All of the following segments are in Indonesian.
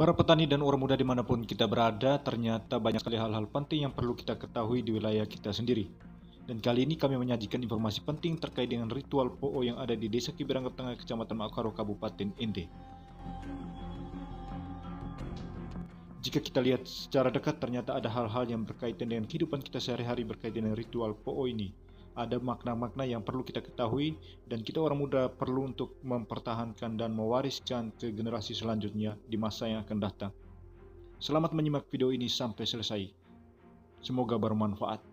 Para petani dan orang muda dimanapun kita berada, ternyata banyak sekali hal-hal penting yang perlu kita ketahui di wilayah kita sendiri. Dan kali ini kami menyajikan informasi penting terkait dengan ritual Po'o yang ada di Desa Kiberangga Tengah, Kecamatan Makaro, Kabupaten Ende. Jika kita lihat secara dekat, ternyata ada hal-hal yang berkaitan dengan kehidupan kita sehari-hari berkaitan dengan ritual Po'o ini. Ada makna-makna yang perlu kita ketahui dan kita orang muda perlu untuk mempertahankan dan mewariskan ke generasi selanjutnya di masa yang akan datang. Selamat menyimak video ini sampai selesai. Semoga bermanfaat.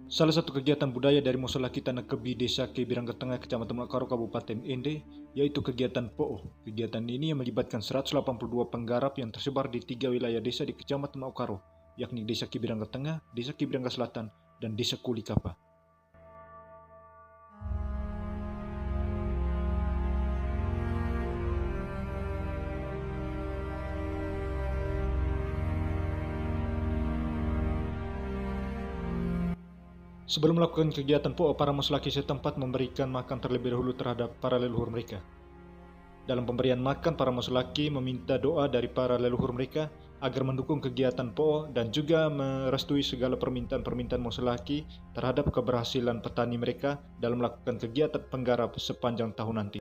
Salah satu kegiatan budaya dari Musolaki Tanah Kebi Desa Kiberangga Tengah, Kecamatan Makaro, Kabupaten Ende, yaitu kegiatan Po'o. Kegiatan ini yang melibatkan 182 penggarap yang tersebar di 3 wilayah desa di Kecamatan Makaro, yakni Desa Kiberangga Tengah, Desa Kiberangga Selatan, dan Desa Kulikapa. Sebelum melakukan kegiatan Po'o, para musolaki setempat memberikan makan terlebih dahulu terhadap para leluhur mereka. Dalam pemberian makan, para musolaki meminta doa dari para leluhur mereka agar mendukung kegiatan Po'o dan juga merestui segala permintaan-permintaan musolaki terhadap keberhasilan petani mereka dalam melakukan kegiatan penggarap sepanjang tahun nanti.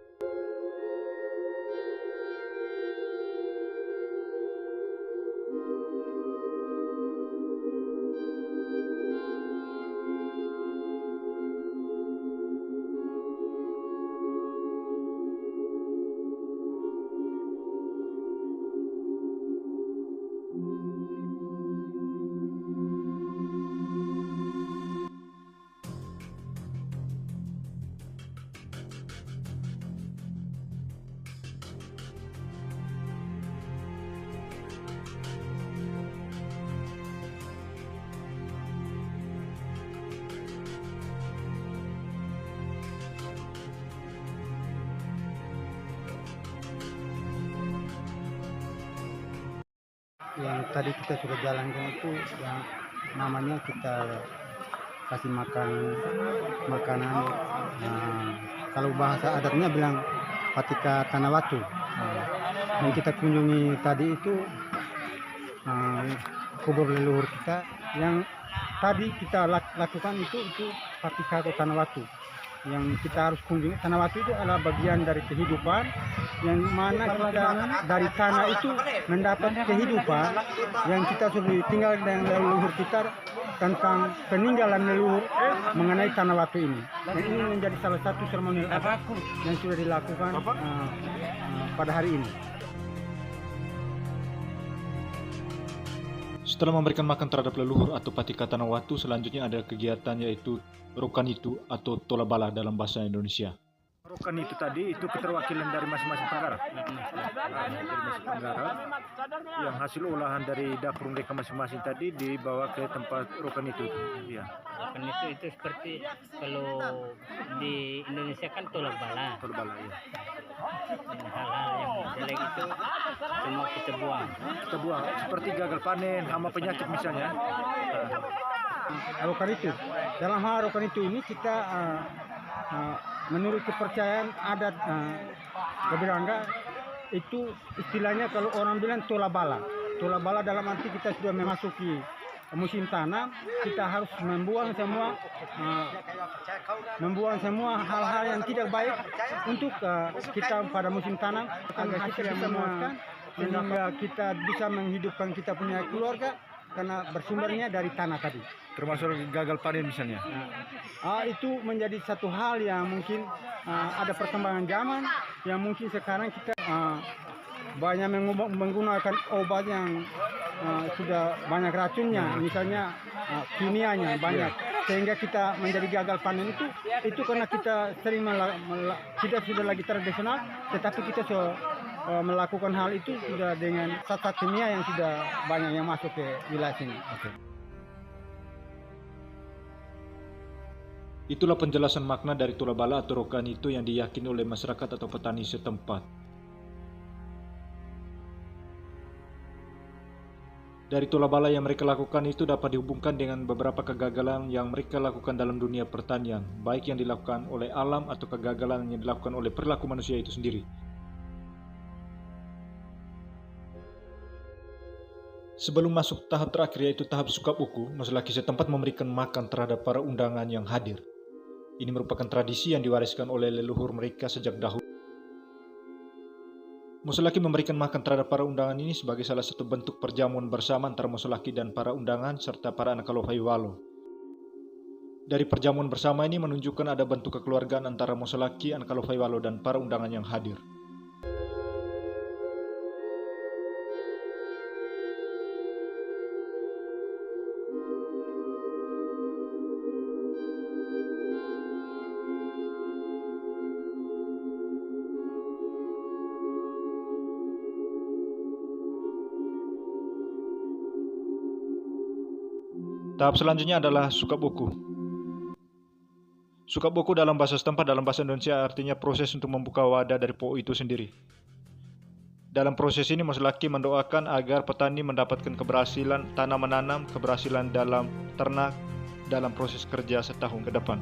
Yang tadi kita sudah jalankan itu yang namanya kita kasih makanan kalau bahasa adatnya bilang patika tanah watu. Yang kita kunjungi tadi itu kubur leluhur kita yang tadi kita lakukan itu patika atau tanah watu. Yang kita harus kunjungi, tanah watu itu adalah bagian dari kehidupan yang mana kita dari tanah itu mendapat kehidupan yang kita sudah tinggal dengan leluhur kita tentang peninggalan leluhur mengenai tanah watu ini. Dan ini menjadi salah satu seremonial adat yang sudah dilakukan pada hari ini. Setelah memberikan makan terhadap leluhur atau patika tanah watu, selanjutnya ada kegiatan yaitu Rokanitu atau Tola Bala dalam bahasa Indonesia. Rokanitu tadi itu keterwakilan dari masing-masing penggarap. Yang hasil olahan dari dapur mereka masing-masing tadi dibawa ke tempat Rokanitu. Ya. Rokanitu itu seperti kalau di Indonesia kan Tola Bala. Tola Bala, ya. Hal-hal yang jelek itu semua kita buang. Kita buang seperti gagal panen, hama penyakit misalnya. Rokanitu. Dalam hal Rokanitu ini kita menurut kepercayaan adat Kiberangga itu istilahnya kalau orang bilang tola bala. Tola bala dalam arti kita sudah memasuki musim tanam, kita harus membuang semua hal-hal yang tidak baik untuk kita pada musim tanam agar kita bisa memuaskan sehingga kita bisa menghidupkan kita punya keluarga karena bersumbernya dari tanah tadi. Termasuk gagal panen misalnya. Itu menjadi satu hal yang mungkin ada perkembangan zaman yang mungkin sekarang kita banyak menggunakan obat yang sudah banyak racunnya, misalnya kimianya banyak, sehingga kita menjadi gagal panen itu karena kita sering tidak sudah lagi tradisional, tetapi kita melakukan hal itu sudah dengan zat-zat kimia yang sudah banyak yang masuk ke wilayah sini. Okay. Itulah penjelasan makna dari Tola Bala atau Rokanitu yang diyakini oleh masyarakat atau petani setempat. Dari tula bala yang mereka lakukan itu dapat dihubungkan dengan beberapa kegagalan yang mereka lakukan dalam dunia pertanian, baik yang dilakukan oleh alam atau kegagalan yang dilakukan oleh perilaku manusia itu sendiri. Sebelum masuk tahap terakhir yaitu tahap sukabuku, masyarakat setempat memberikan makan terhadap para undangan yang hadir. Ini merupakan tradisi yang diwariskan oleh leluhur mereka sejak dahulu. Musolaki memberikan makan terhadap para undangan ini sebagai salah satu bentuk perjamuan bersama antara Musolaki dan para undangan serta para anak Kalofaiwalo. Dari perjamuan bersama ini menunjukkan ada bentuk kekeluargaan antara Musolaki, anak Kalofaiwalo dan para undangan yang hadir. Tahap selanjutnya adalah sukabuku. Sukabuku dalam bahasa setempat dalam bahasa Indonesia artinya proses untuk membuka wadah dari po itu sendiri. Dalam proses ini Musolaki mendoakan agar petani mendapatkan keberhasilan tanam menanam, keberhasilan dalam ternak, dalam proses kerja setahun ke depan.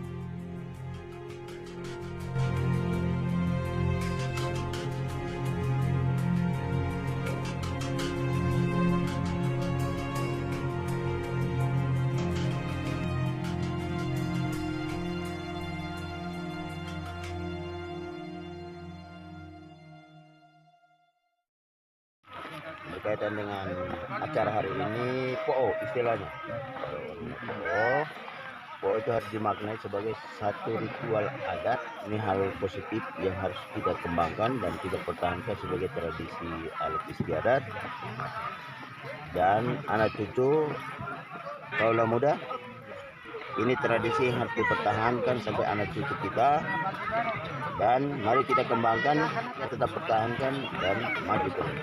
Berkaitan dengan acara hari ini, po istilahnya. Po itu harus dimaknai sebagai satu ritual adat. Ini hal positif yang harus kita kembangkan dan kita pertahankan sebagai tradisi adat istiadat. Dan anak cucu kaulah muda, ini tradisi yang harus dipertahankan sampai anak cucu kita. Dan mari kita kembangkan, kita tetap pertahankan dan maju terus.